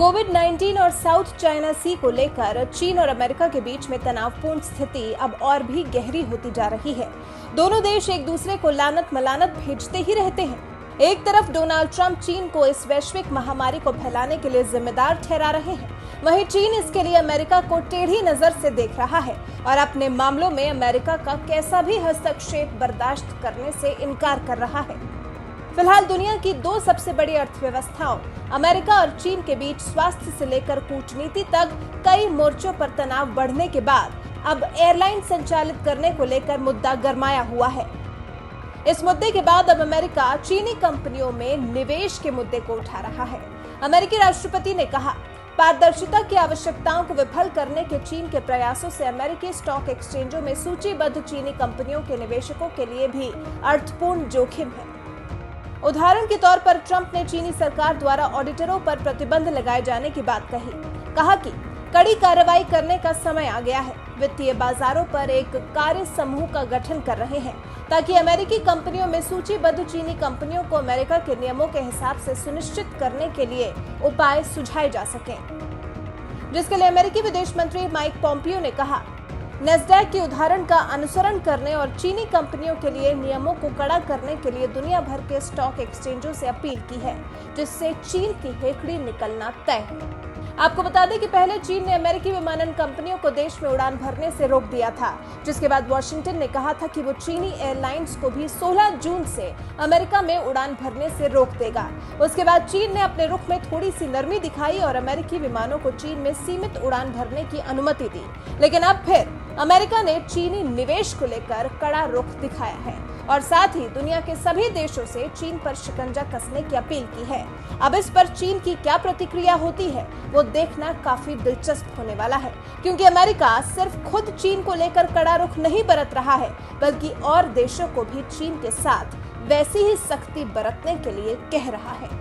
कोविड-19 और south China सी को लेकर चीन और अमेरिका के बीच में तनावपूर्ण स्थिति अब और भी गहरी होती जा रही है। दोनों देश एक दूसरे को लानत मलानत भेजते ही रहते हैं। एक तरफ डोनाल्ड ट्रंप चीन को इस वैश्विक महामारी को फैलाने के लिए जिम्मेदार ठहरा रहे हैं, वहीं चीन इसके लिए अमेरिका को टेढ़ी नजर से देख रहा है और अपने मामलों में अमेरिका का कैसा भी हस्तक्षेप बर्दाश्त करने से इनकार कर रहा है। फिलहाल दुनिया की दो सबसे बड़ी अर्थव्यवस्थाओं अमेरिका और चीन के बीच स्वास्थ्य से लेकर कूटनीति तक कई मोर्चों पर तनाव बढ़ने के बाद अब एयरलाइन संचालित करने को लेकर मुद्दा गरमाया हुआ है। इस मुद्दे के बाद अब अमेरिका चीनी कंपनियों में निवेश के मुद्दे को उठा रहा है। अमेरिकी राष्ट्रपति ने कहा, पारदर्शिता की आवश्यकताओं को विफल करने के चीन के प्रयासों से अमेरिकी स्टॉक एक्सचेंजों में सूचीबद्ध चीनी कंपनियों के निवेशकों के लिए भी अर्थपूर्ण जोखिम है। उदाहरण के तौर पर ट्रंप ने चीनी सरकार द्वारा ऑडिटरों पर प्रतिबंध लगाए जाने की बात कहा कि कड़ी कार्रवाई करने का समय आ गया है। वित्तीय बाजारों पर एक कार्य समूह का गठन कर रहे हैं ताकि अमेरिकी कंपनियों में सूचीबद्ध चीनी कंपनियों को अमेरिका के नियमों के हिसाब से सुनिश्चित करने के लिए उपाय सुझाए जा सकें, जिसके लिए अमेरिकी विदेश मंत्री माइक पॉम्पियो ने कहा, नैस्डैक के उदाहरण का अनुसरण करने और चीनी कंपनियों के लिए नियमों को कड़ा करने के लिए दुनिया भर के स्टॉक एक्सचेंजों से अपील की है, जिससे चीन की हेकड़ी निकलना तय है। आपको बता दें कि पहले चीन ने अमेरिकी विमानन कंपनियों को देश में उड़ान भरने से रोक दिया था, जिसके बाद वॉशिंगटन ने कहा था कि वो चीनी एयरलाइंस को भी 16 जून से अमेरिका में उड़ान भरने से रोक देगा। उसके बाद चीन ने अपने रुख में थोड़ी सी नरमी दिखाई और अमेरिकी विमानों को चीन में सीमित उड़ान भरने की अनुमति दी, लेकिन अब फिर अमेरिका ने चीनी निवेश को लेकर कड़ा रुख दिखाया है और साथ ही दुनिया के सभी देशों से चीन पर शिकंजा कसने की अपील की है। अब इस पर चीन की क्या प्रतिक्रिया होती है वो देखना काफी दिलचस्प होने वाला है, क्योंकि अमेरिका सिर्फ खुद चीन को लेकर कड़ा रुख नहीं बरत रहा है, बल्कि और देशों को भी चीन के साथ वैसी ही सख्ती बरतने के लिए कह रहा है।